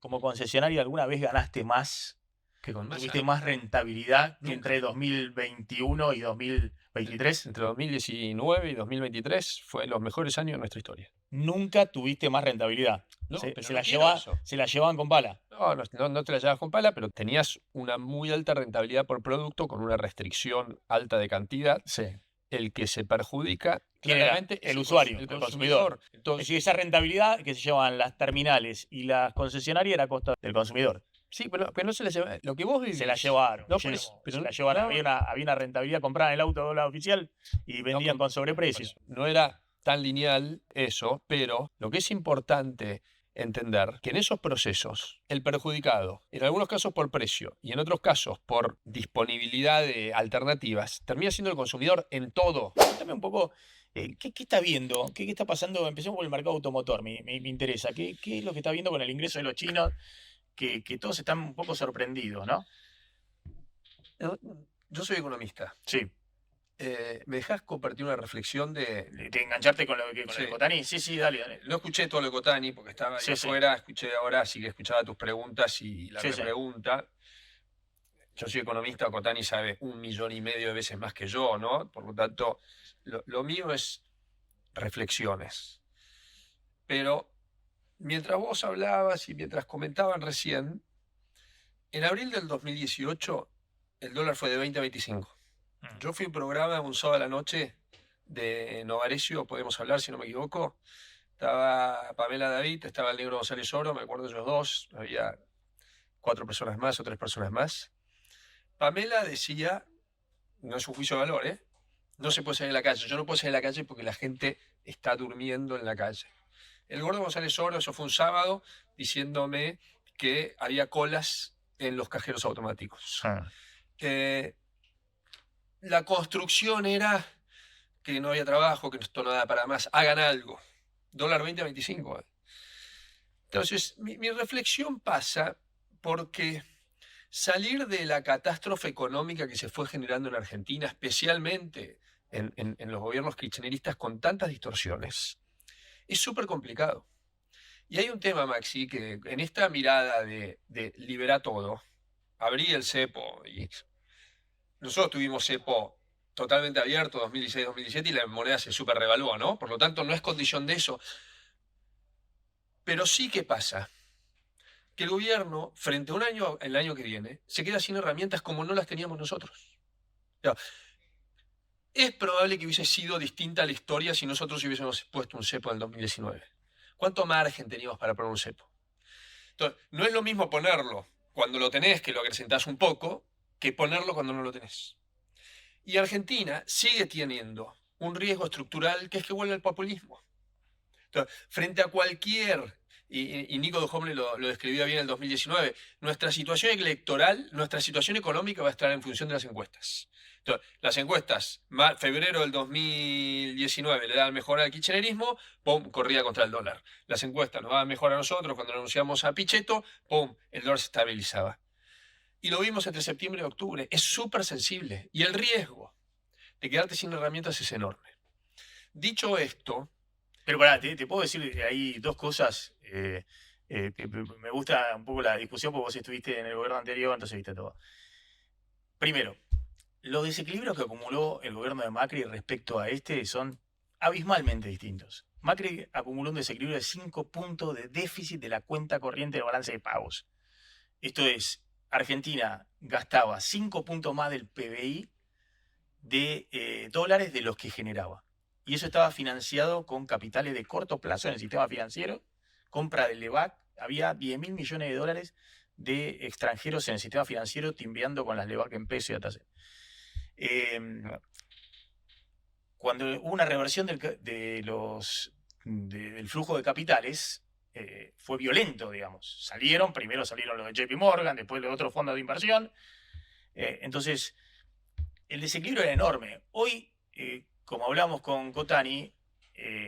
como concesionario alguna vez ganaste más, Que con Massa. tuviste más rentabilidad que Nunca. entre 2021 y 2023? Entre 2019 y 2023 fue los mejores años de nuestra historia. Nunca tuviste más rentabilidad. No, Se, pero se no la quiero eso. se la llevaban con bala. No te la llevas con pala, pero tenías una muy alta rentabilidad por producto con una restricción alta de cantidad. Sí. El que se perjudica ¿Quién era? claramente es El usuario, el el consumidor. Es Entonces, decir, esa rentabilidad que se llevan las terminales y las concesionarias era a costa del consumidor. sí, pero no se la lleva. Lo que vos vivís. Se la llevaron. No, Guillermo, pero se la llevaron. no, Había una rentabilidad comprada en el auto de dólar oficial y vendían con sobreprecio. no era tan lineal eso, pero lo que es importante entender que en esos procesos el perjudicado, en algunos casos por precio y en otros casos por disponibilidad de alternativas, termina siendo el consumidor en todo. Cuéntame un poco, ¿qué está viendo? ¿Qué está pasando? Empecemos por el mercado automotor, me interesa. ¿Qué es lo que está viendo con el ingreso de los chinos? Que todos están un poco sorprendidos, ¿no? Yo soy economista. Sí. ¿Me dejas compartir una reflexión de engancharte con lo de Sí. Cotani? Sí, dale. No escuché todo lo de Cotani porque estaba ahí afuera, escuché ahora, así que escuchaba tus preguntas y la repregunta. Yo soy economista, Cotani sabe 1,5 millones de veces más que yo, ¿no? Por lo tanto, lo mío es reflexiones. Pero mientras vos hablabas y mientras comentaban recién, en abril del 2018 el dólar fue de 20 a 25. Yo fui a un programa un sábado a la noche de Novarecio, podemos hablar si no me equivoco. Estaba Pamela David, estaba el negro González Oro, me acuerdo ellos dos, había 4 personas más o 3 personas más. Pamela decía, no es un juicio de valor, no se puede salir a la calle. Yo no puedo salir a la calle porque la gente está durmiendo en la calle. El gordo González Oro, eso fue un sábado, diciéndome que había colas en los cajeros automáticos. La construcción era que no había trabajo, que esto no da para más, hagan algo. Dólar 20 a 25. Entonces, mi reflexión pasa porque salir de la catástrofe económica que se fue generando en Argentina, especialmente en los gobiernos kirchneristas con tantas distorsiones, es súper complicado. Y hay un tema, Maxi, que en esta mirada de liberar todo, abrí el cepo y nosotros tuvimos cepo totalmente abierto 2016-2017 y la moneda se súper revaluó, ¿no? Por lo tanto, no es condición de eso. Pero sí que pasa que el gobierno, frente a el año que viene, se queda sin herramientas como no las teníamos nosotros. Es probable que hubiese sido distinta la historia si nosotros hubiésemos puesto un cepo en el 2019. ¿Cuánto margen teníamos para poner un cepo? Entonces, no es lo mismo ponerlo cuando lo tenés, que lo acrecentás un poco, que ponerlo cuando no lo tenés. Y Argentina sigue teniendo un riesgo estructural que es que vuelve al populismo. Entonces, frente a cualquier, y Nico de Hombre lo describió bien en el 2019, nuestra situación electoral, nuestra situación económica va a estar en función de las encuestas. Entonces, las encuestas, febrero del 2019 le daban mejor al kirchnerismo, ¡pum!, corrida contra el dólar. Las encuestas nos daban mejor a nosotros cuando anunciamos a Pichetto, ¡pum!, el dólar se estabilizaba. Y lo vimos entre septiembre y octubre. Es súper sensible. Y el riesgo de quedarte sin herramientas es enorme. Dicho esto... Pero pará, te puedo decir ahí dos cosas. Me gusta un poco la discusión porque vos estuviste en el gobierno anterior, entonces viste todo. Primero, los desequilibrios que acumuló el gobierno de Macri respecto a este son abismalmente distintos. Macri acumuló un desequilibrio de 5 puntos de déficit de la cuenta corriente del balance de pagos. Esto es, Argentina gastaba 5 puntos más del PBI de dólares de los que generaba. Y eso estaba financiado con capitales de corto plazo en el sistema financiero, compra del LEVAC, había 10.000 millones de dólares de extranjeros en el sistema financiero timbeando con las LEVAC en peso y atasé. Cuando hubo una reversión del flujo de capitales, fue violento, digamos. Primero salieron los de JP Morgan, después los otros fondos de inversión. Entonces, el desequilibrio era enorme. Hoy, como hablamos con Cotani,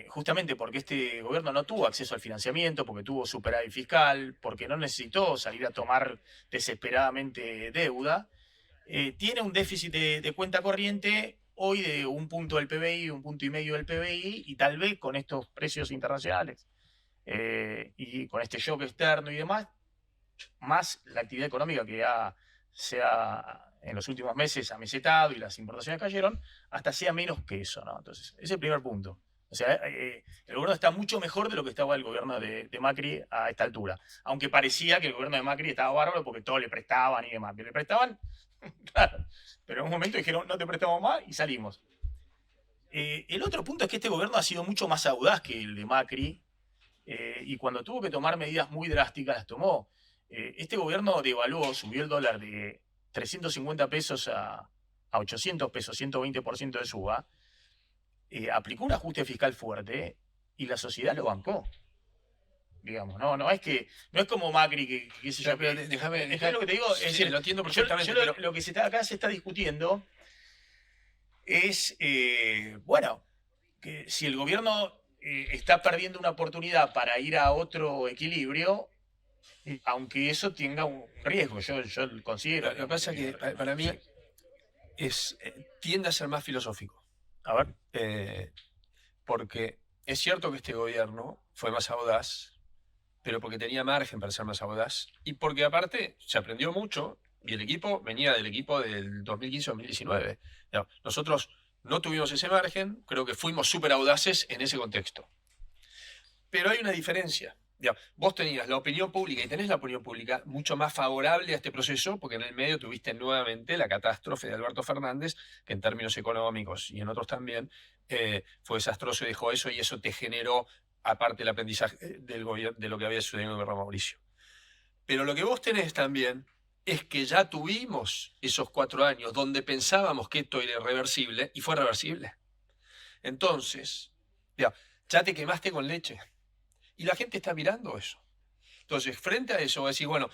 justamente porque este gobierno no tuvo acceso al financiamiento, porque tuvo superávit fiscal, porque no necesitó salir a tomar desesperadamente deuda, tiene un déficit de cuenta corriente hoy de 1 punto del PBI, 1,5 puntos del PBI, y tal vez con estos precios internacionales y con este shock externo y demás, más la actividad económica se ha en los últimos meses amesetado y las importaciones cayeron, hasta sea menos que eso, ¿no? Entonces, ese es el primer punto. O sea, el gobierno está mucho mejor de lo que estaba el gobierno de Macri a esta altura. Aunque parecía que el gobierno de Macri estaba bárbaro porque todo le prestaban y demás. Pero le prestaban, claro. Pero en un momento dijeron, no te prestamos más y salimos. El otro punto es que este gobierno ha sido mucho más audaz que el de Macri. Y cuando tuvo que tomar medidas muy drásticas, las tomó. Este gobierno devaluó, subió el dólar de 350 pesos a 800 pesos, 120% de suba. Aplicó un ajuste fiscal fuerte y la sociedad lo bancó. Digamos, no es como Macri que qué sé yo. Pero déjame lo que te digo, es decir, lo entiendo perfectamente. Lo que acá se está discutiendo es, bueno, que si el gobierno está perdiendo una oportunidad para ir a otro equilibrio, aunque eso tenga un riesgo, yo considero. Lo que pasa es que para mí tiende a ser más filosófico. A ver. Porque es cierto que este gobierno fue más audaz, pero porque tenía margen para ser más audaz y porque aparte se aprendió mucho y el equipo venía del equipo del 2015-2019. Nosotros no tuvimos ese margen, creo que fuimos súper audaces en ese contexto. Pero hay una diferencia. Vos tenías la opinión pública y tenés la opinión pública mucho más favorable a este proceso porque en el medio tuviste nuevamente la catástrofe de Alberto Fernández, que en términos económicos y en otros también fue desastroso y dejó eso y eso te generó aparte el aprendizaje del gobierno, de lo que había sucedido en el gobierno de Mauricio. Pero lo que vos tenés también es que ya tuvimos esos 4 años donde pensábamos que esto era irreversible y fue reversible. Entonces, ya te quemaste con leche. Y la gente está mirando eso. Entonces, frente a eso, voy a decir, bueno,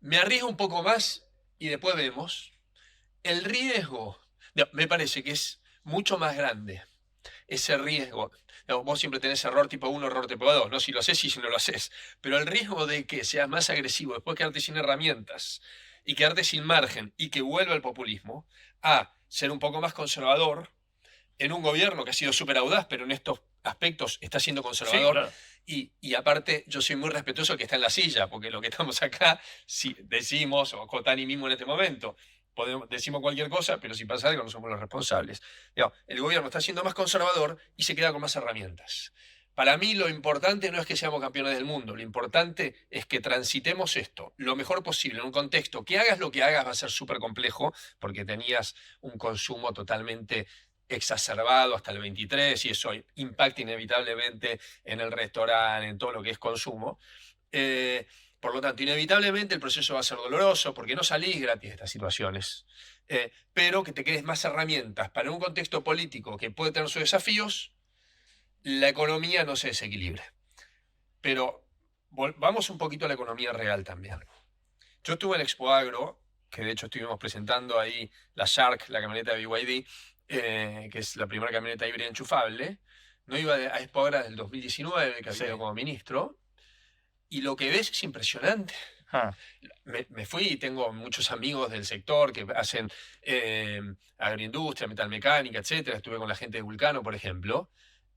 me arriesgo un poco más y después vemos. El riesgo, me parece que es mucho más grande ese riesgo. Vos siempre tenés error tipo 1, error tipo 2, no si lo haces y si no lo haces. Pero el riesgo de que seas más agresivo, después quedarte sin herramientas y quedarte sin margen y que vuelva el populismo, a ser un poco más conservador en un gobierno que ha sido súper audaz, pero en estos aspectos está siendo conservador. Sí, claro. Y aparte, yo soy muy respetuoso al que está en la silla, porque lo que estamos acá, si decimos, o Cotani mismo en este momento, decimos cualquier cosa, pero si pasa algo no somos los responsables. El gobierno está siendo más conservador y se queda con más herramientas. Para mí lo importante no es que seamos campeones del mundo, lo importante es que transitemos esto lo mejor posible en un contexto que hagas lo que hagas va a ser súper complejo, porque tenías un consumo totalmente exacerbado hasta el 23 y eso impacta inevitablemente en el restaurante, en todo lo que es consumo. Por lo tanto, inevitablemente el proceso va a ser doloroso porque no salís gratis de estas situaciones, pero que te quedes más herramientas para un contexto político que puede tener sus desafíos, la economía no se desequilibre. Pero vamos un poquito a la economía real también. Yo estuve en Expo Agro, que de hecho estuvimos presentando ahí la Shark, la camioneta de BYD, que es la primera camioneta híbrida enchufable. No iba a Expo Agro del 2019, que había ido como ministro, y lo que ves es impresionante. Me fui y tengo muchos amigos del sector que hacen agroindustria, metalmecánica, etc. Estuve con la gente de Vulcano, por ejemplo,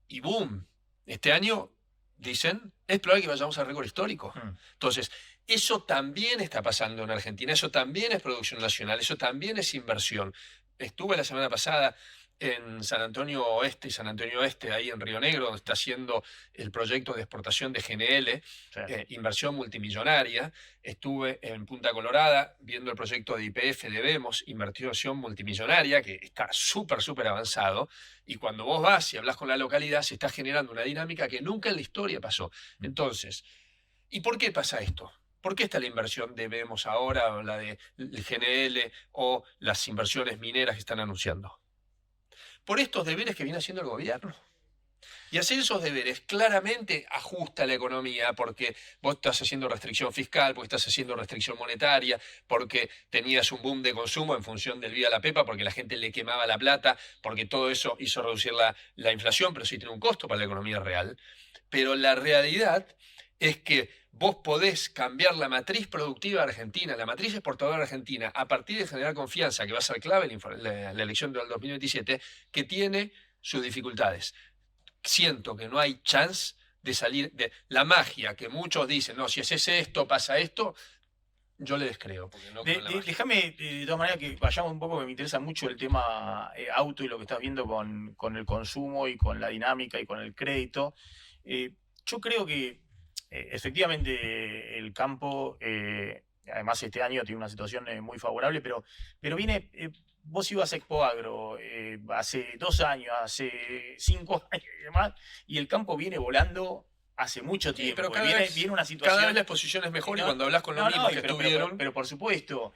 y boom, este año, dicen, es probable que vayamos al récord histórico. Entonces, eso también está pasando en Argentina, eso también es producción nacional, eso también es inversión. Estuve la semana pasada en San Antonio Oeste y San Antonio Oeste, ahí en Río Negro, donde está haciendo el proyecto de exportación de GNL, sí. Inversión multimillonaria. Estuve en Punta Colorada viendo el proyecto de YPF de Vemos, inversión multimillonaria, que está súper avanzado. Y cuando vos vas y hablas con la localidad, se está generando una dinámica que nunca en la historia pasó. Entonces, ¿y por qué pasa esto? ¿Por qué está la inversión de Vemos ahora, o la de GNL, o las inversiones mineras que están anunciando? Por estos deberes que viene haciendo el gobierno. Y hacer esos deberes claramente ajusta la economía, porque vos estás haciendo restricción fiscal, porque estás haciendo restricción monetaria, porque tenías un boom de consumo en función del Viva la Pepa, porque la gente le quemaba la plata, porque todo eso hizo reducir la inflación, pero sí tiene un costo para la economía real. Pero la realidad es que vos podés cambiar la matriz productiva argentina, la matriz exportadora argentina, a partir de generar confianza, que va a ser clave la elección del 2027, que tiene sus dificultades. Siento que no hay chance de salir de la magia que muchos dicen, no, si haces esto, pasa esto. Yo le descreo, porque no creo en la magia. Déjame, de todas maneras, que vayamos un poco, que me interesa mucho el tema auto y lo que estás viendo con el consumo y con la dinámica y con el crédito. Yo creo que efectivamente el campo, además este año tiene una situación muy favorable, pero viene, vos ibas a Expo Agro hace 2 años, hace 5 años y demás, y el campo viene volando hace mucho tiempo. Pero viene una situación. Cada vez la exposición es mejor, y cuando hablas con los mismos que estuvieron. Pero por supuesto,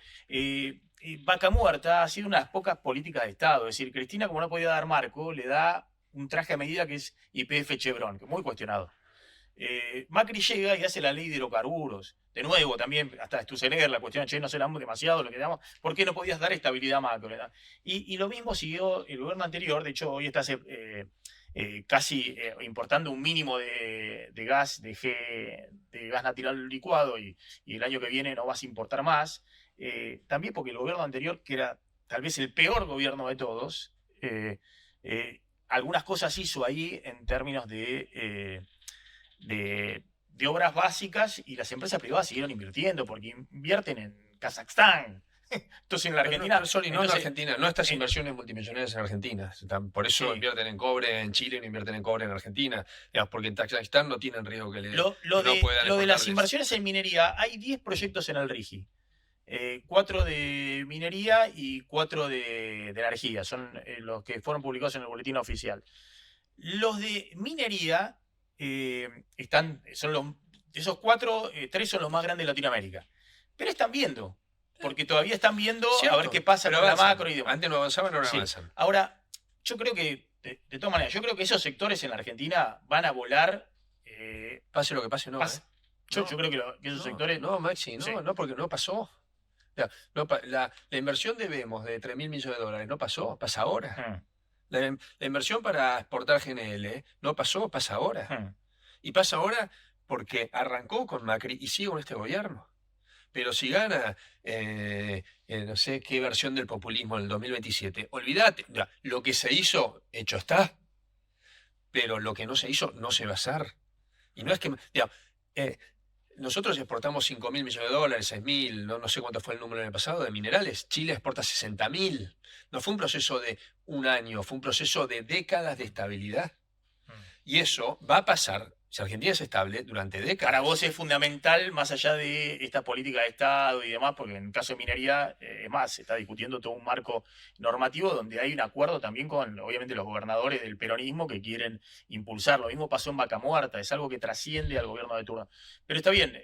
Vaca Muerta ha sido una de las pocas políticas de Estado. Es decir, Cristina, como no podía dar marco, le da un traje a medida que es YPF Chevron, que es muy cuestionado. Macri llega y hace la ley de hidrocarburos. De nuevo, también, hasta Sturzenegger, la cuestión, che, no se la damos demasiado, lo que damos, ¿por qué no podías dar estabilidad macro? Y lo mismo siguió el gobierno anterior. De hecho, hoy está casi importando un mínimo de gas, de gas natural licuado, y el año que viene no vas a importar más. También porque el gobierno anterior, que era tal vez el peor gobierno de todos, algunas cosas hizo ahí en términos de obras básicas, y las empresas privadas siguieron invirtiendo porque invierten en Kazajstán. Entonces en la Argentina. No en Argentina, no estas inversiones multimillonarias en Argentina. Por eso invierten en cobre en Chile, no invierten en cobre en Argentina. Digamos, porque en Kazajstán no tienen riesgo que lo de las inversiones en minería, hay 10 proyectos en el RIGI. 4 de minería y 4 de energía. Son los que fueron publicados en el boletín oficial. Los de minería esos 4, 3 son los más grandes de Latinoamérica. Pero están viendo, porque todavía están viendo a ver qué pasa con la macro y demás. Antes no avanzaban, ahora avanzan. Ahora, yo creo que, de todas maneras, yo creo que esos sectores en la Argentina van a volar. Pase lo que pase, no. Yo creo que esos sectores. No, Maxi, no, porque no pasó. La inversión de Vemos de 3.000 millones de dólares no pasó, pasa ahora. La inversión para exportar GNL no pasó, pasa ahora. Y pasa ahora porque arrancó con Macri y sigue con este gobierno. Pero si gana, no sé qué versión del populismo en el 2027, olvídate, lo que se hizo, hecho está. Pero lo que no se hizo, no se va a hacer. Y no es que. Nosotros exportamos 5.000 millones de dólares, 6.000, no sé cuánto fue el número en el pasado, de minerales. Chile exporta 60.000. No fue un proceso de un año, fue un proceso de décadas de estabilidad. Y eso va a pasar, si Argentina es estable, durante décadas. Para vos es fundamental, más allá de esta política de Estado y demás, porque en el caso de minería, es más, se está discutiendo todo un marco normativo donde hay un acuerdo también con, obviamente, los gobernadores del peronismo que quieren impulsar. Lo mismo pasó en Vaca Muerta, es algo que trasciende al gobierno de turno. Pero está bien,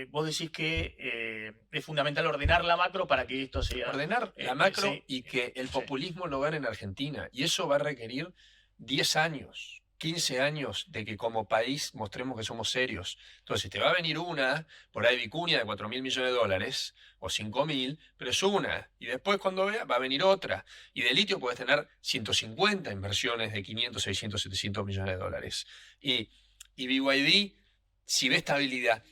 vos decís que es fundamental ordenar la macro para que esto sea. Ordenar la macro y que el populismo no gane en Argentina. Y eso va a requerir 10 años. 15 años de que como país mostremos que somos serios. Entonces te va a venir una, por ahí Vicuña, de 4.000 millones de dólares, o 5.000, pero es una. Y después cuando vea, va a venir otra. Y de litio puedes tener 150 inversiones de 500, 600, 700 millones de dólares. Y BYD, si ve estabilidad,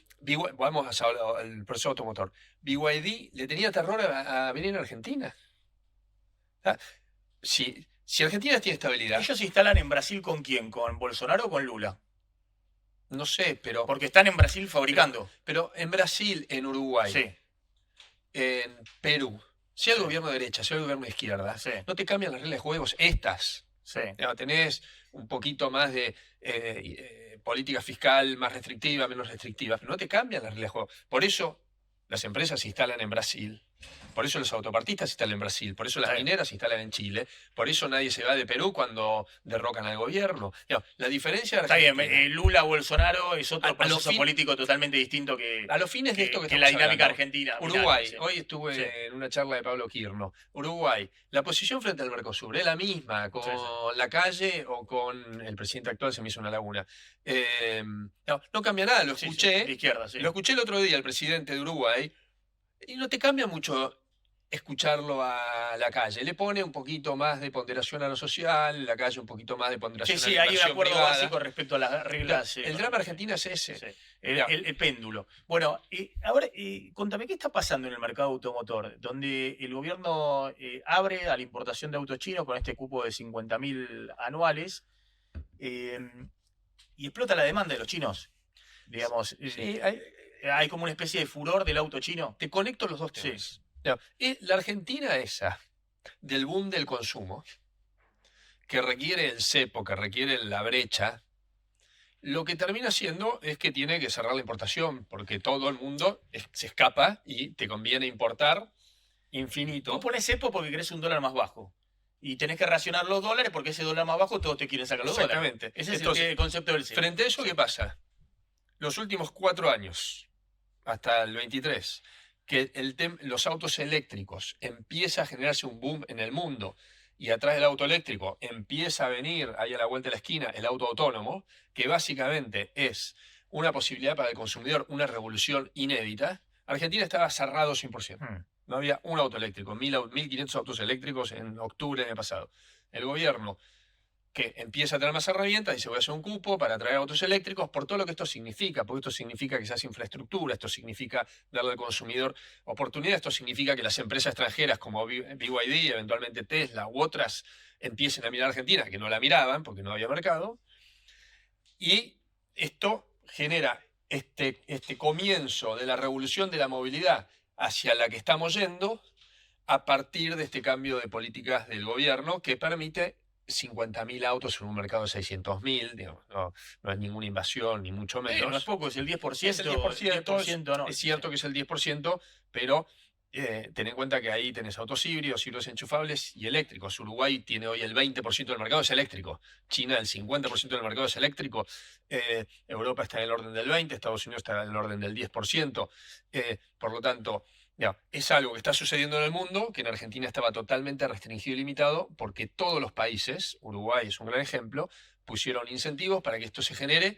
vamos a hablar del proceso automotor. BYD le tenía terror a venir a Argentina. Si Argentina tiene estabilidad. ¿Ellos se instalan en Brasil con quién? ¿Con Bolsonaro o con Lula? No sé, pero. Porque están en Brasil fabricando. Pero en Brasil, en Uruguay, en Perú, sea el gobierno de derecha, sea el gobierno de izquierda, no te cambian las reglas de juegos estas. Tenés un poquito más de política fiscal más restrictiva, menos restrictiva, pero no te cambian las reglas de juego. Por eso las empresas se instalan en Brasil. Por eso los autopartistas se instalan en Brasil, por eso las mineras se instalan en Chile, por eso nadie se va de Perú cuando derrocan al gobierno. La diferencia está bien, Lula, Bolsonaro es otro proceso político totalmente distinto que, a los fines de esto que la dinámica argentina. Uruguay, hoy estuve en una charla de Pablo Quirno. Uruguay, la posición frente al Mercosur es la misma con Lacalle o con el presidente actual, se me hizo una laguna. No cambia nada, lo escuché. De izquierda, Lo escuché el otro día, el presidente de Uruguay. Y no te cambia mucho escucharlo a Lacalle. Le pone un poquito más de ponderación a lo social, Lacalle un poquito más de ponderación a la inversión hay un acuerdo privada. básico respecto a las reglas. El drama argentino es ese. El péndulo. Bueno, ahora contame, ¿qué está pasando en el mercado automotor? Donde el gobierno abre a la importación de autos chinos con este cupo de 50.000 anuales y explota la demanda de los chinos. Digamos. hay como una especie de furor del auto chino. Te conecto los dos temas. Sí. La Argentina esa, del boom del consumo, que requiere el cepo, que requiere la brecha, lo que termina siendo es que tiene que cerrar la importación, porque todo el mundo se escapa y te conviene importar infinito. Tú pones cepo porque querés un dólar más bajo. Y tenés que racionar los dólares porque ese dólar más bajo todos te quieren sacar los dólares. Exactamente. Ese es el concepto del cepo. Frente a eso, ¿qué pasa? Los últimos 4 años, hasta el 23, que los autos eléctricos empieza a generarse un boom en el mundo, y atrás del auto eléctrico empieza a venir, ahí a la vuelta de la esquina, el auto autónomo, que básicamente es una posibilidad para el consumidor, una revolución inédita. Argentina estaba cerrado 100%. No había un auto eléctrico, 1.500 autos eléctricos en octubre del año pasado. El gobierno, que empieza a tener más herramientas, dice voy a hacer un cupo para traer autos eléctricos, por todo lo que esto significa, porque esto significa que se hace infraestructura, esto significa darle al consumidor oportunidad, esto significa que las empresas extranjeras como BYD, eventualmente Tesla u otras, empiecen a mirar a Argentina, que no la miraban porque no había mercado, y esto genera este comienzo de la revolución de la movilidad hacia la que estamos yendo a partir de este cambio de políticas del gobierno que permite 50.000 autos en un mercado de 600.000, no es ninguna invasión, ni mucho menos. No es poco, es el 10%. Es el 10%, no. Es cierto que es el 10%, pero ten en cuenta que ahí tenés autos híbridos enchufables y eléctricos. Uruguay tiene hoy el 20% del mercado es eléctrico. China el 50% del mercado es eléctrico. Europa está en el orden del 20%, Estados Unidos está en el orden del 10%. Por lo tanto, es algo que está sucediendo en el mundo, que en Argentina estaba totalmente restringido y limitado, porque todos los países, Uruguay es un gran ejemplo, pusieron incentivos para que esto se genere,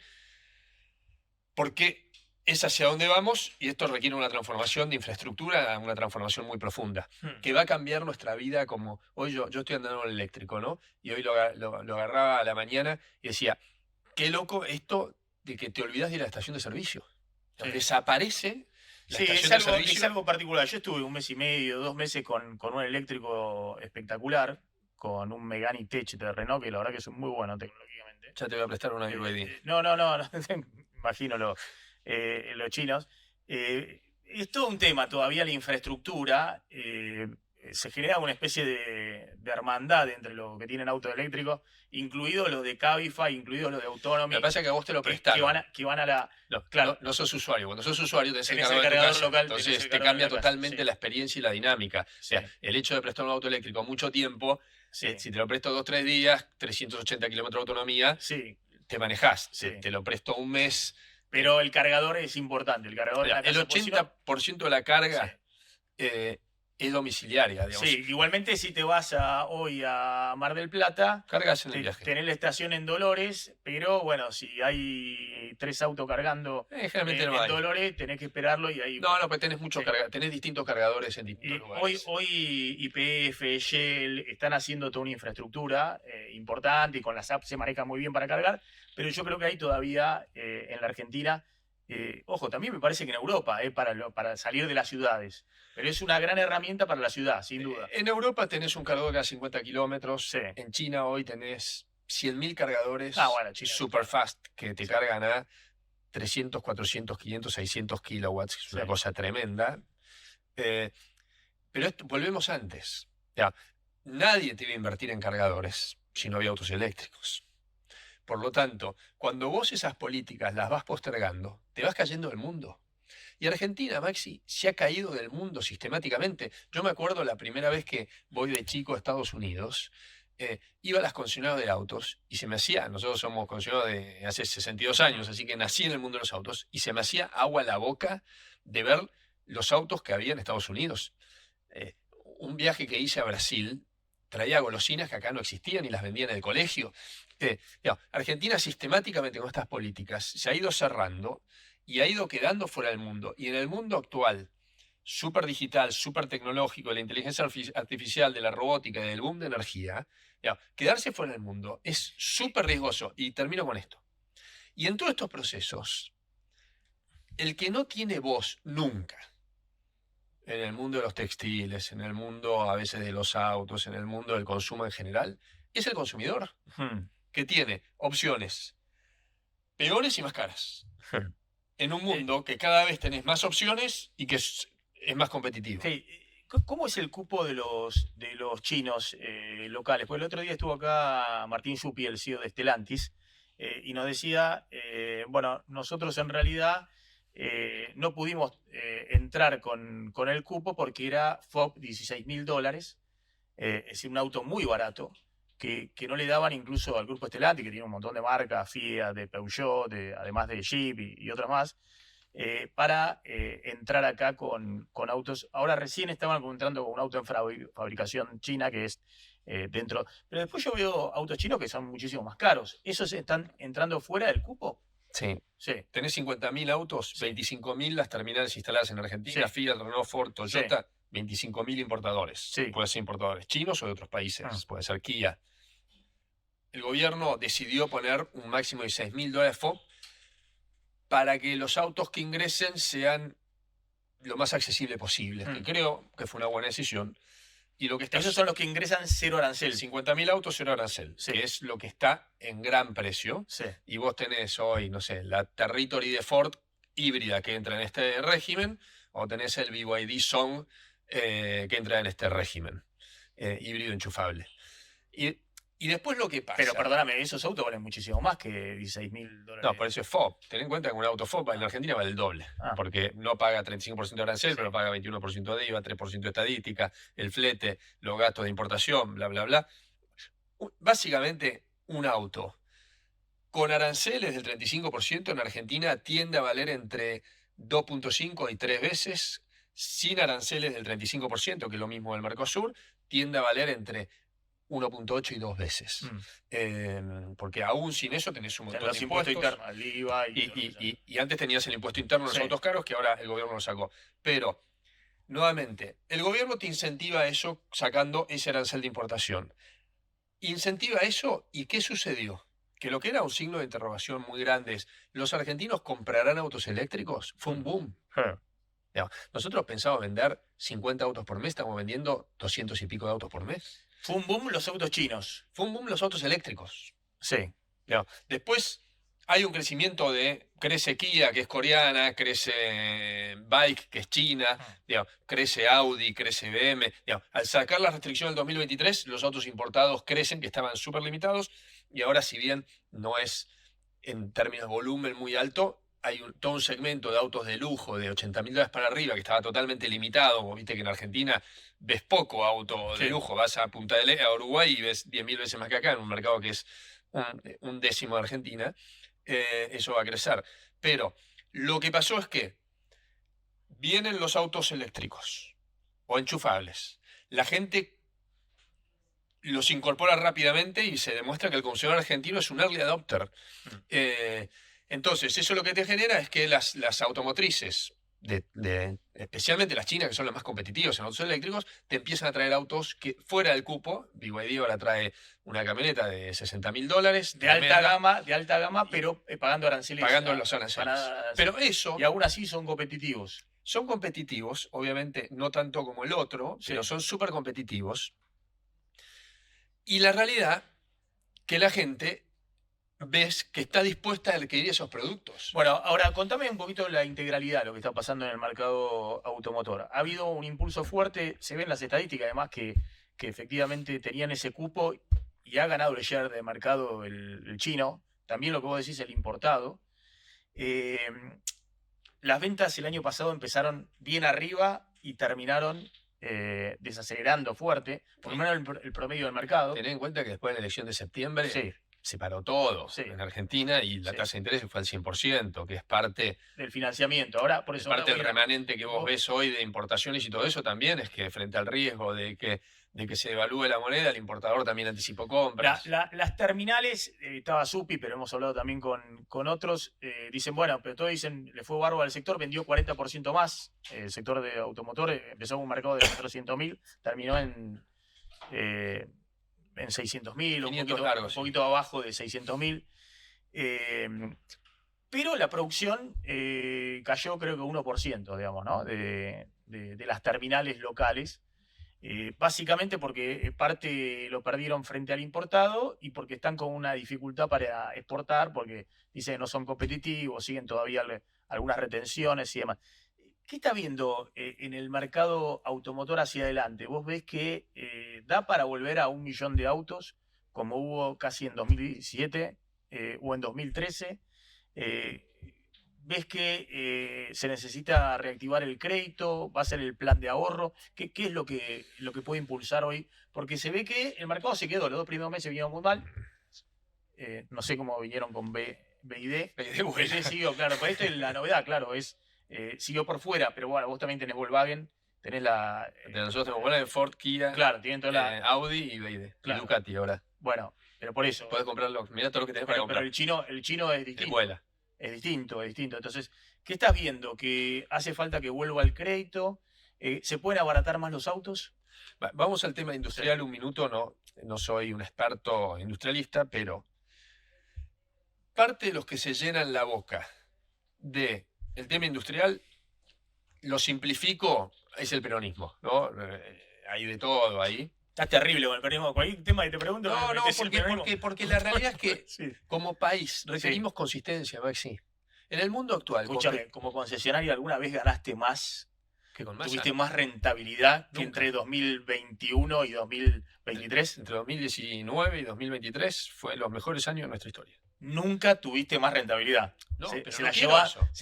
porque es hacia donde vamos y esto requiere una transformación de infraestructura, una transformación muy profunda, que va a cambiar nuestra vida. Como hoy yo estoy andando en el eléctrico, ¿no? Y hoy lo agarraba a la mañana y decía, qué loco esto de que te olvidas de ir a la estación de servicio. Sí. Desaparece. Sí, es algo particular. Yo estuve 1 mes y medio, 2 meses con un eléctrico espectacular, con un Megane Tech de Renault, que la verdad que es muy bueno tecnológicamente. Ya te voy a prestar una BYD. No, imagino los chinos. Es todo un tema todavía la infraestructura. Se genera una especie de hermandad entre los que tienen autos eléctricos, incluidos los de Cabify, incluidos los de Autonomy. Lo que pasa es que a vos te lo prestaron. Que van a la... No, claro, no sos usuario. Cuando sos usuario tenés el cargador local. Entonces te cambia totalmente la experiencia y la dinámica. O sea, el hecho de prestar un auto eléctrico mucho tiempo, si te lo presto 2 o 3 días, 380 kilómetros de autonomía, te manejás. Te lo presto 1 mes. Pero el cargador es importante. El 80% de la carga es domiciliaria, digamos. Sí, igualmente si te vas hoy a Mar del Plata, cargas en el viaje. Tenés la estación en Dolores, pero bueno, si hay 3 autos cargando generalmente no hay. Dolores, tenés que esperarlo y ahí... No, pues tenés tenés distintos cargadores en distintos lugares. Hoy YPF, Shell están haciendo toda una infraestructura importante y con las apps se maneja muy bien para cargar, pero yo creo que hay todavía en la Argentina... ojo, también me parece que en Europa, para salir de las ciudades. Pero es una gran herramienta para la ciudad, sin duda. En Europa tenés un cargador a 50 kilómetros. Sí. En China hoy tenés 100.000 cargadores super fast que te cargan a 300, 400, 500, 600 kilowatts, que es una cosa tremenda. Pero volvemos antes. Nadie te iba a invertir en cargadores si no había autos eléctricos. Por lo tanto, cuando vos esas políticas las vas postergando, te vas cayendo del mundo. Y Argentina, Maxi, se ha caído del mundo sistemáticamente. Yo me acuerdo la primera vez que voy de chico a Estados Unidos, iba a las concesionarias de autos y se me hacía, nosotros somos concesionarios de hace 62 años, así que nací en el mundo de los autos, y se me hacía agua a la boca de ver los autos que había en Estados Unidos. Un viaje que hice a Brasil, traía golosinas que acá no existían y las vendían en el colegio. Argentina sistemáticamente con estas políticas se ha ido cerrando y ha ido quedando fuera del mundo. Y en el mundo actual, súper digital, súper tecnológico, de la inteligencia artificial, de la robótica y del boom de energía, quedarse fuera del mundo es súper riesgoso. Y termino con esto. Y en todos estos procesos, el que no tiene voz nunca, en el mundo de los textiles, en el mundo a veces de los autos, en el mundo del consumo en general, es el consumidor, que tiene opciones peores y más caras. en un mundo que cada vez tenés más opciones y que es más competitivo. Sí. ¿Cómo es el cupo de los chinos locales? Pues el otro día estuvo acá Martín Yupi, el CEO de Stellantis, y nos decía, bueno, nosotros en realidad no pudimos entrar con el cupo porque era FOB $16.000, es decir, un auto muy barato, que no le daban incluso al grupo Stellantis, que tiene un montón de marcas, Fiat, de Peugeot, además de Jeep y otras más, para entrar acá con autos. Ahora recién estaban entrando con un auto en fabricación china que es dentro. Pero después yo veo autos chinos que son muchísimo más caros. ¿Esos están entrando fuera del cupo? Sí. Sí. Tenés 50.000 autos, Sí. 25.000 las terminales instaladas en Argentina, Sí. Fiat, Renault, Ford, Toyota, Sí. 25.000 importadores. Sí. Puede ser importadores chinos o de otros países, Ah. puede ser Kia. El gobierno decidió poner un máximo de $6.000 FOB para que los autos que ingresen sean lo más accesible posible, que creo que fue una buena decisión. Y lo que está Esos son los que ingresan cero arancel. 50.000 autos, cero arancel, Sí. que es lo que está en gran precio. Sí. Y vos tenés hoy, no sé, la Territory de Ford híbrida que entra en este régimen, o tenés el BYD Song que entra en este régimen, híbrido enchufable. Y después lo que pasa... Pero perdóname, esos autos valen muchísimo más que $16.000. No, por eso es FOB. Ten en cuenta que un auto FOB en Argentina vale el doble. Porque no paga 35% de arancel, pero paga 21% de IVA, 3% de estadística, el flete, los gastos de importación, bla, bla, bla. Básicamente, un auto con aranceles del 35% en Argentina tiende a valer entre 2.5 y 3 veces. Sin aranceles del 35%, que es lo mismo del Mercosur, tiende a valer entre 1.8 y 2 veces. Porque aún sin eso tenés un montón de impuestos internos, el IVA y antes tenías el impuesto interno en los autos caros, que ahora el gobierno lo sacó. Pero, nuevamente, el gobierno te incentiva eso sacando ese arancel de importación. Incentiva eso, ¿y qué sucedió? Que lo que era un signo de interrogación muy grande es, ¿los argentinos comprarán autos eléctricos? Fue un boom. Nosotros pensábamos vender 50 autos por mes, estamos vendiendo 200 y pico de autos por mes. Fue un boom los autos chinos. Fue un boom los autos eléctricos. Sí. Después hay un crecimiento crece Kia, que es coreana, crece Bike, que es china, crece Audi, crece BM. Al sacar la restricción del 2023, los autos importados crecen, que estaban súper limitados, y ahora si bien no es en términos de volumen muy alto, hay todo un segmento de autos de lujo de $80.000 para arriba que estaba totalmente limitado. Vos viste que en Argentina ves poco auto de lujo. Vas a Punta del Este, a Uruguay, y ves 10.000 veces más que acá, en un mercado que es un décimo de Argentina. Eso va a crecer. Pero lo que pasó es que vienen los autos eléctricos o enchufables. La gente los incorpora rápidamente y se demuestra que el consumidor argentino es un early adopter. Entonces, eso lo que te genera es que las automotrices, especialmente las chinas, que son las más competitivas en autos eléctricos, te empiezan a traer autos que fuera del cupo. BYD ahora trae una camioneta de $60.000. De alta gama, pero pagando aranceles. Pagando los aranceles. Pero eso... Y aún así son competitivos. Son competitivos, obviamente no tanto como el otro, pero son súper competitivos. Y la realidad que la gente ves que está dispuesta a adquirir esos productos. Bueno, ahora contame un poquito la integralidad de lo que está pasando en el mercado automotor. Ha habido un impulso fuerte, se ven las estadísticas además que efectivamente tenían ese cupo y ha ganado el share de mercado el chino, también lo que vos decís, el importado. Las ventas el año pasado empezaron bien arriba y terminaron desacelerando fuerte, por lo menos el promedio del mercado. Tened en cuenta que después de la elección de septiembre se paró todo en Argentina y la tasa de interés fue al 100%, que es parte del financiamiento. Ahora, por eso, parte del remanente que vos ves hoy de importaciones y todo eso también, es que frente al riesgo de que se devalúe la moneda, el importador también anticipó compras. Las terminales, estaba Supi, pero hemos hablado también con otros, dicen, bueno, pero todos dicen, le fue bárbaro al sector, vendió 40% más. El sector de automotor empezó con un mercado de 400.000, terminó en 600.000, un poquito abajo de 600.000. Pero la producción cayó creo que 1%, digamos, ¿no? de las terminales locales. Básicamente porque parte lo perdieron frente al importado y porque están con una dificultad para exportar, porque dicen que no son competitivos, siguen todavía algunas retenciones y demás. ¿Qué está viendo en el mercado automotor hacia adelante? ¿Vos ves que da para volver a 1 millón de autos, como hubo casi en 2017 o en 2013? ¿Ves que se necesita reactivar el crédito? ¿Va a ser el plan de ahorro? ¿Qué es lo que puede impulsar hoy? Porque se ve que el mercado se quedó, los 2 primeros meses vinieron muy mal. No sé cómo vinieron con BID. BID siguió, claro, pero esto es la novedad, claro, siguió por fuera, pero bueno, vos también tenés Volkswagen, tenés la... nosotros tenemos Volkswagen, Ford, Kia, claro, tienen toda la... Audi y BID, claro. Y Ducati ahora. Bueno, pero por eso... Podés comprarlo, mirá todo lo que tenés para comprar. Pero el chino es distinto. Vuela. Es distinto. Entonces, ¿qué estás viendo? ¿Que hace falta que vuelva el crédito? ¿Se pueden abaratar más los autos? Vamos al tema industrial un minuto, no soy un experto industrialista, pero parte de los que se llenan la boca del tema industrial, lo simplifico, es el peronismo, ¿no? Hay de todo ahí. Estás terrible con el peronismo. Cualquier tema que te pregunto. Porque la realidad es que sí. Como país requerimos consistencia, Maxi. En el mundo actual. Escúchame, como concesionario, ¿alguna vez ganaste más? ¿Tuviste más rentabilidad que entre 2021 y 2023? Entre 2019 y 2023 fue los mejores años de nuestra historia. Nunca tuviste más rentabilidad. No, se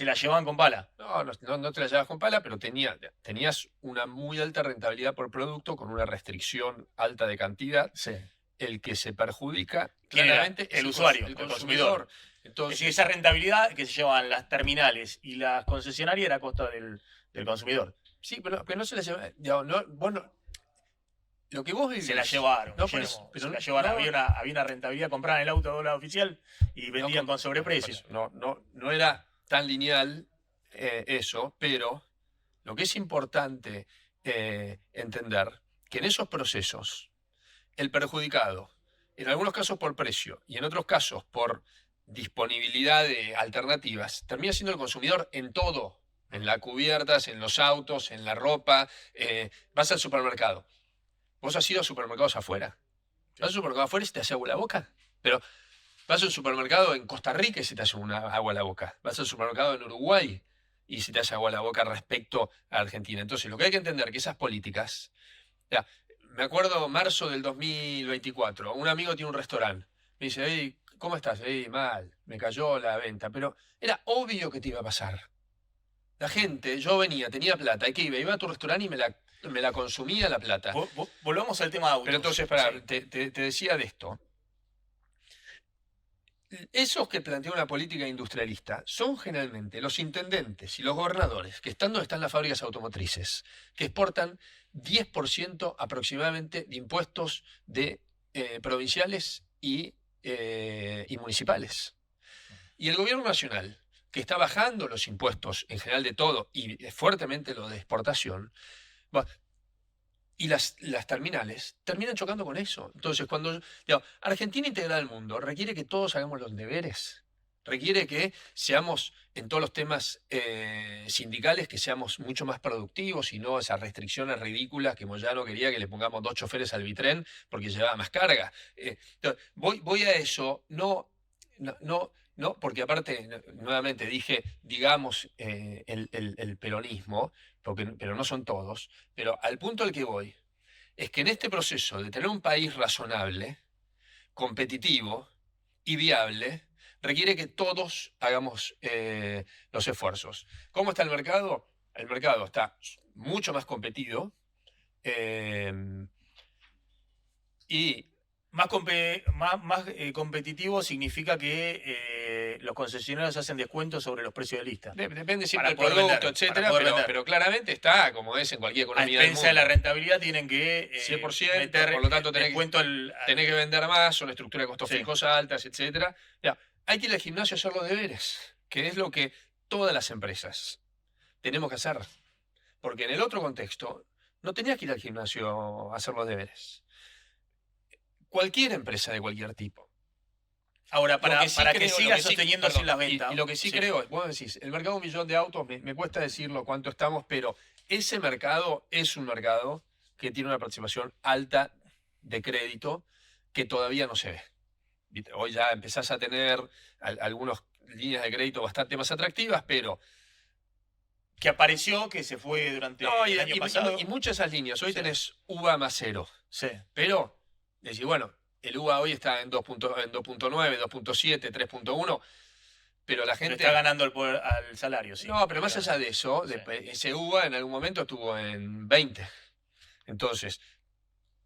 la llevaban con pala. No te la llevabas con pala, pero tenías una muy alta rentabilidad por producto con una restricción alta de cantidad. Sí. El que se perjudica claramente es el usuario, el consumidor. Entonces, esa rentabilidad que se llevaban las terminales y las concesionarias era a costa del consumidor. Sí, pero no se la llevaban. Lo que vos vivís, se la llevaron. Se la llevaron. Había una rentabilidad, compraban el auto a dólar oficial y vendían con sobreprecio. No era tan lineal eso, pero lo que es importante entender que en esos procesos el perjudicado, en algunos casos por precio y en otros casos por disponibilidad de alternativas, termina siendo el consumidor en todo, en las cubiertas, en los autos, en la ropa. Vas al supermercado. Vos has ido a supermercados afuera. Vas al supermercado afuera y se te hace agua la boca. Pero vas al supermercado en Costa Rica y se te hace agua la boca. Vas al supermercado en Uruguay y se te hace agua la boca respecto a Argentina. Entonces, lo que hay que entender es que esas políticas... me acuerdo marzo del 2024, un amigo tiene un restaurante. Me dice, hey, ¿cómo estás? Hey, mal, me cayó la venta. Pero era obvio que te iba a pasar. La gente, yo venía, tenía plata, iba a tu restaurante y me la consumía la plata. Volvamos al tema de autos. Pero entonces, te decía de esto. Esos que plantean una política industrialista son generalmente los intendentes y los gobernadores que están donde están las fábricas automotrices, que exportan 10% aproximadamente de impuestos de provinciales y municipales. Y el gobierno nacional, que está bajando los impuestos en general de todo y fuertemente lo de exportación, y las terminales terminan chocando con eso. Entonces, cuando Argentina integrada al mundo requiere que todos hagamos los deberes, requiere que seamos en todos los temas sindicales, que seamos mucho más productivos y no esas restricciones ridículas que Moyano quería que le pongamos 2 choferes al Bitren porque llevaba más carga. Entonces, voy a eso, no, porque aparte, nuevamente dije, digamos, el peronismo, pero no son todos, pero al punto al que voy es que en este proceso de tener un país razonable, competitivo y viable, requiere que todos hagamos los esfuerzos. ¿Cómo está el mercado? El mercado está mucho más competido y más competitivo significa que los concesionarios hacen descuentos sobre los precios de lista. Depende siempre del producto, etcétera, pero claramente está, como es en cualquier economía del mundo. A expensas de la rentabilidad tienen que 100%, meter por lo tanto tenés que vender más, son estructuras de costos fijos altas, etcétera. Hay que ir al gimnasio a hacer los deberes, que es lo que todas las empresas tenemos que hacer. Porque en el otro contexto no tenías que ir al gimnasio a hacer los deberes. Cualquier empresa de cualquier tipo. Ahora, para que siga sosteniéndose las ventas. Y lo que sí creo, vos decís, el mercado de 1 millón de autos, me cuesta decirlo cuánto estamos, pero ese mercado es un mercado que tiene una participación alta de crédito que todavía no se ve. Hoy ya empezás a tener algunas líneas de crédito bastante más atractivas, pero Que apareció, que se fue durante el año pasado. Y muchas de esas líneas. Hoy tenés UVA más 0. Sí. Pero, decís, bueno, el UVA hoy está en 2.9, 2.7, 3.1. Pero la gente... Pero está ganando al salario, sí. No, pero más allá de eso, ese UVA en algún momento estuvo en 20. Entonces,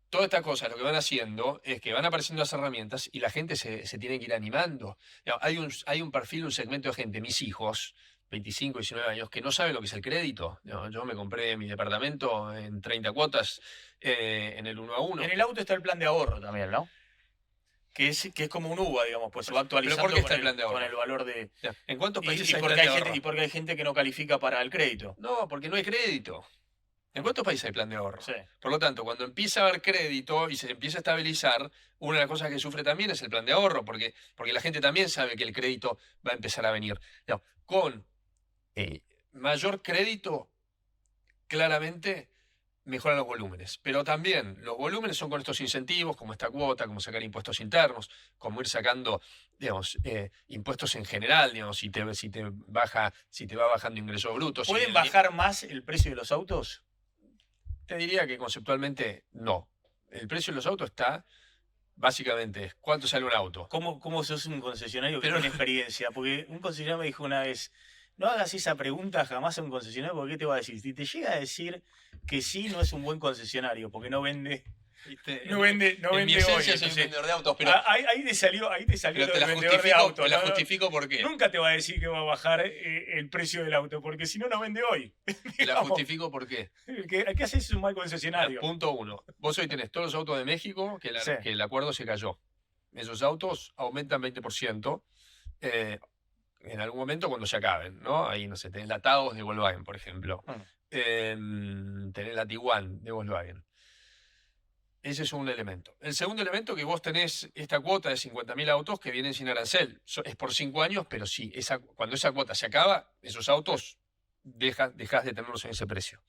toda esta cosa lo que van haciendo es que van apareciendo las herramientas y la gente se tiene que ir animando. Hay un perfil, un segmento de gente, mis hijos, 25, 19 años, que no sabe lo que es el crédito. Yo me compré mi departamento en 30 cuotas en el 1 a 1. En el auto está el plan de ahorro también, ¿no? Que es como un UVA, digamos, pues se va actualizando. ¿Pero por qué está el plan de ahorro? Con el valor de... ¿En cuántos países hay plan de ahorro? Y porque hay gente que no califica para el crédito. No, porque no hay crédito. ¿En cuántos países hay plan de ahorro? Sí. Por lo tanto, cuando empieza a haber crédito y se empieza a estabilizar, una de las cosas que sufre también es el plan de ahorro, porque la gente también sabe que el crédito va a empezar a venir. No, con mayor crédito, claramente mejoran los volúmenes. Pero también los volúmenes son con estos incentivos, como esta cuota, como sacar impuestos internos, como ir sacando, digamos, impuestos en general, digamos, si te va bajando ingresos brutos. ¿Pueden bajar más el precio de los autos? Te diría que conceptualmente no. El precio de los autos está, básicamente, ¿cuánto sale un auto? ¿Cómo sos un concesionario que tiene experiencia? Porque un concesionario me dijo una vez, no hagas esa pregunta jamás a un concesionario, porque ¿qué te va a decir? Si te llega a decir que sí, no es un buen concesionario, porque no vende... No vende en mi esencia hoy. soy un vendedor de autos, pero ahí te salió pero el vendedor de autos. Te la justifico por qué. Nunca te va a decir que va a bajar el precio del auto, porque si no, no vende hoy. Te la justifico por qué. El que hace es un mal concesionario. Punto 1. Vos hoy tenés todos los autos de México que el acuerdo se cayó. Esos autos aumentan 20% en algún momento cuando se acaben, ¿no? Ahí, no sé, tenés la Taos de Volkswagen, por ejemplo. Tenés la Tiguan de Volkswagen. Ese es un elemento. El segundo elemento, que vos tenés esta cuota de 50.000 autos que vienen sin arancel. Es por 5 años, pero sí, cuando esa cuota se acaba, esos autos dejás de tenerlos en ese precio.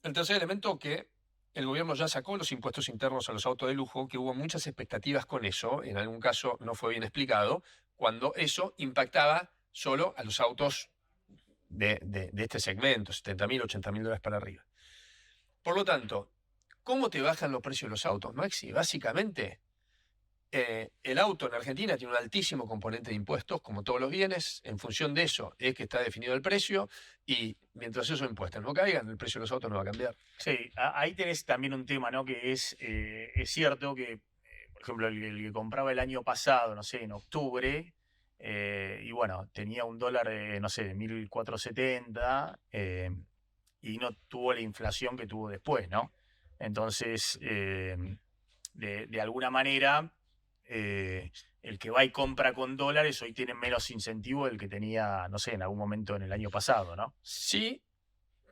El tercer elemento, que el gobierno ya sacó los impuestos internos a los autos de lujo, que hubo muchas expectativas con eso, en algún caso no fue bien explicado, cuando eso impactaba solo a los autos de este segmento, 70.000, 80.000 dólares para arriba. Por lo tanto, ¿cómo te bajan los precios de los autos, Maxi? Básicamente, el auto en Argentina tiene un altísimo componente de impuestos, como todos los bienes. En función de eso es que está definido el precio y mientras esos impuestos no caigan, el precio de los autos no va a cambiar. Sí, ahí tenés también un tema, ¿no? Que es cierto que, por ejemplo, el que compraba el año pasado, no sé, en octubre, y bueno, tenía un dólar, no sé, de 1.470 y no tuvo la inflación que tuvo después, ¿no? Entonces, de alguna manera, el que va y compra con dólares hoy tiene menos incentivo del que tenía, no sé, en algún momento en el año pasado, ¿no? Sí,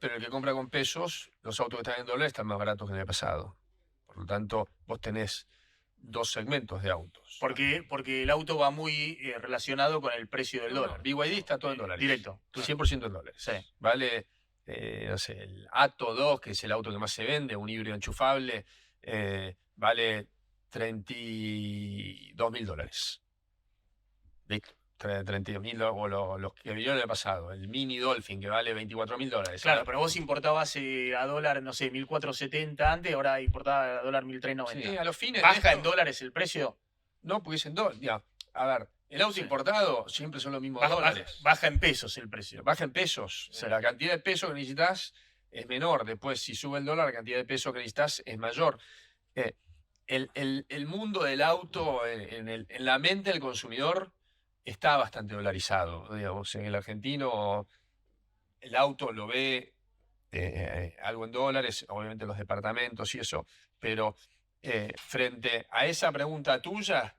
pero el que compra con pesos, los autos que están en dólares están más baratos que en el pasado. Por lo tanto, vos tenés dos segmentos de autos. Porque el auto va muy relacionado con el precio del dólar. BYD está todo en dólares. Directo. 100% en dólares. Sí. Vale, no sé, el Atto 2, que es el auto que más se vende, un híbrido enchufable, vale $32.000. Listo. 32.000 o los que vieron en el pasado. El Mini Dolphin, que vale $24.000. Claro, pero vos importabas a dólar, no sé, 1.470 antes, ahora importabas a dólar 1.390. Sí, a los fines. ¿Baja en dólares el precio? No, porque es en dólares. A ver, el auto importado siempre son los mismos dólares. Baja en pesos el precio. Baja en pesos. Sí. La cantidad de pesos que necesitas es menor. Después, si sube el dólar, la cantidad de pesos que necesitas es mayor. El mundo del auto, en la mente del consumidor, está bastante dolarizado. Digamos, en el argentino, el auto lo ve algo en dólares, obviamente los departamentos y eso, pero frente a esa pregunta tuya,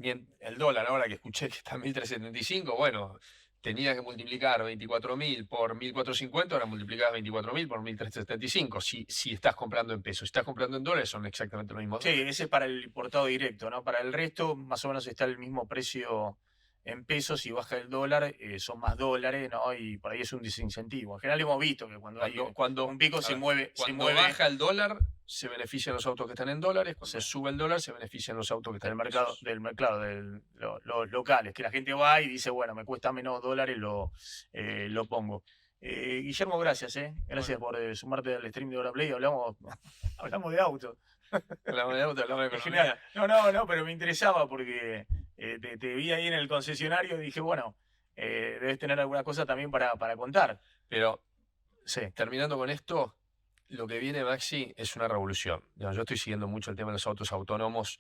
el dólar ahora que escuché que está en 1.375, bueno, tenía que multiplicar 24.000 por 1.450, ahora multiplicás 24.000 por 1.375. Si estás comprando en pesos, si estás comprando en dólares, son exactamente lo mismo. Sí, ese es para el importado directo, ¿no? Para el resto, más o menos está el mismo precio en pesos, y baja el dólar, son más dólares, ¿no? Y por ahí es un desincentivo. En general hemos visto que cuando un pico se mueve. Cuando baja el dólar, se benefician los autos que están en dólares. Cuando sube el dólar, se benefician los autos que están en mercado. Los locales, que la gente va y dice, bueno, me cuesta menos dólares, lo pongo. Guillermo, gracias, gracias por sumarte al stream de Hora Play. Hablamos de auto. Hablamos de auto, hablamos de economía. No, pero me interesaba porque te vi ahí en el concesionario y dije, bueno, debes tener alguna cosa también para contar. Pero, sí, terminando con esto, lo que viene, Maxi, es una revolución. Yo estoy siguiendo mucho el tema de los autos autónomos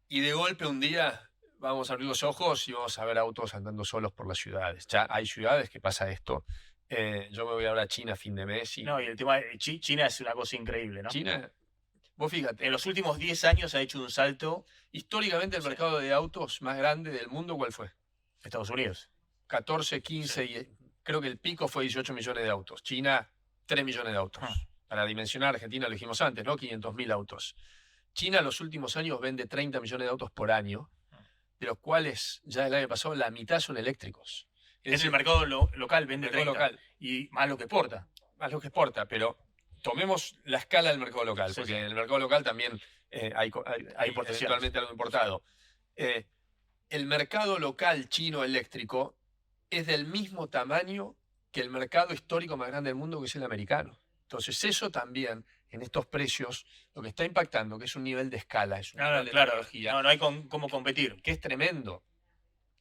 y de golpe un día vamos a abrir los ojos y vamos a ver autos andando solos por las ciudades. Ya hay ciudades que pasa esto. Yo me voy ahora a China a fin de mes. No, y el tema de China es una cosa increíble, ¿no? China, vos fíjate. En los últimos 10 años ha hecho un salto. Históricamente el mercado de autos más grande del mundo, ¿cuál fue? Estados Unidos. 14, 15, y creo que el pico fue 18 millones de autos. China, 3 millones de autos. Para dimensionar, Argentina lo dijimos antes, ¿no? 500.000 autos. China en los últimos años vende 30 millones de autos por año, de los cuales ya el año pasado la mitad son eléctricos. Es el mercado local, vende 30. Local. Y más lo que exporta. Más lo que exporta, pero tomemos la escala del mercado local, porque en el mercado local también hay eventualmente algo importado. El mercado local chino eléctrico es del mismo tamaño que el mercado histórico más grande del mundo, que es el americano. Entonces eso también, en estos precios, lo que está impactando, que es un nivel de escala, es un nivel de tecnología. No hay cómo competir. Que es tremendo.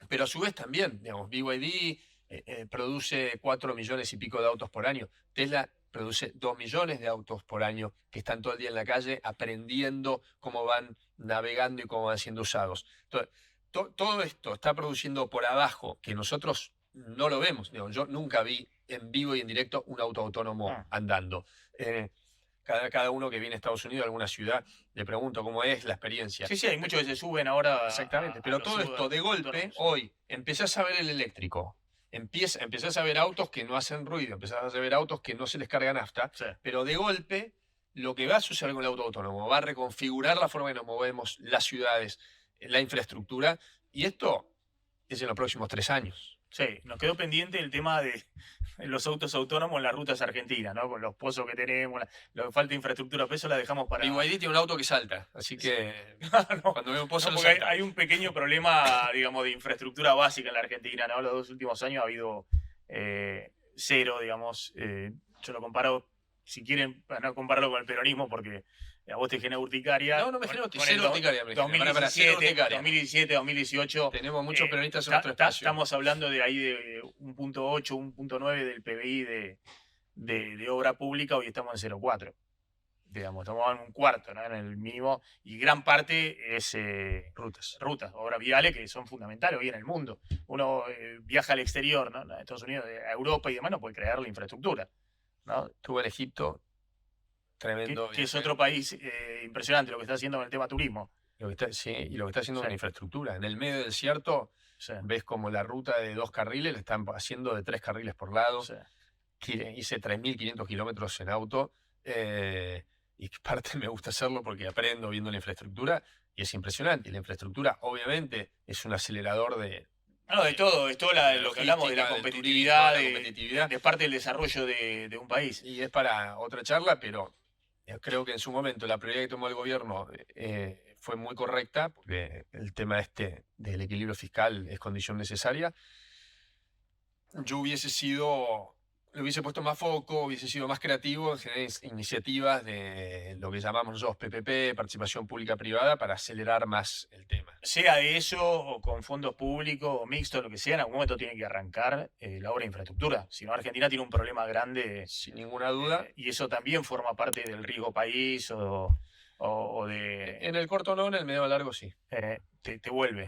Pero a su vez también, digamos, BYD produce 4 millones y pico de autos por año. Tesla produce 2 millones de autos por año que están todo el día en la calle aprendiendo cómo van navegando y cómo van siendo usados. Entonces, todo esto está produciendo por abajo, que nosotros no lo vemos. Yo nunca vi en vivo y en directo un auto autónomo andando. Cada uno que viene a Estados Unidos, a alguna ciudad, le pregunto cómo es la experiencia. Sí, hay muchos que se suben ahora. Exactamente, pero todo esto de golpe, hoy, empezás a ver el eléctrico. Empezás a ver autos que no hacen ruido, empezás a ver autos que no se les carga nafta, pero de golpe lo que va a suceder con el auto autónomo va a reconfigurar la forma en que nos movemos, las ciudades, la infraestructura, y esto es en los próximos 3 años. Sí, nos quedó pendiente el tema de los autos autónomos en las rutas argentinas, ¿no? Con los pozos que tenemos, lo que falta de infraestructura, pero eso la dejamos para... BYD tiene un auto que salta, así que cuando veo un pozo porque hay un pequeño problema, digamos, de infraestructura básica en la Argentina, ¿no? Los 2 últimos años ha habido cero, digamos. Yo lo comparo, si quieren, para no compararlo con el peronismo, porque a vos te genera urticaria. No me genera urticaria. 2017, 2018. Tenemos muchos peronistas en nuestro espacio. Estamos hablando de ahí de 1.8, 1.9 del PBI de obra pública, hoy estamos en 0.4. Digamos, estamos en un cuarto, ¿no? En el mínimo, y gran parte es rutas, obras viales que son fundamentales hoy en el mundo. Uno viaja al exterior, ¿no? A Estados Unidos, a Europa y demás, no puede crear la infraestructura, ¿no? Estuve en Egipto. Tremendo. Que es otro país impresionante lo que está haciendo con el tema turismo. Y lo que está haciendo con la infraestructura. En el medio del desierto ves como la ruta de 2 carriles la están haciendo de 3 carriles por lado. Hice 3.500 kilómetros en auto y parte me gusta hacerlo porque aprendo viendo la infraestructura y es impresionante. Y la infraestructura obviamente es un acelerador de todo, es todo lo que hablamos de la competitividad, de parte del desarrollo de un país. Y es para otra charla, pero creo que en su momento la prioridad que tomó el gobierno fue muy correcta, porque el tema del equilibrio fiscal es condición necesaria. Yo le hubiese puesto más foco, hubiese sido más creativo en generar iniciativas de lo que llamamos nosotros PPP, participación pública-privada, para acelerar más el tema. Sea de eso, o con fondos públicos, o mixto, lo que sea, en algún momento tiene que arrancar la obra de infraestructura. Si no, Argentina tiene un problema grande. Sin ninguna duda. Y eso también forma parte del riesgo país o de... En el corto no, en el medio largo sí. Te vuelve.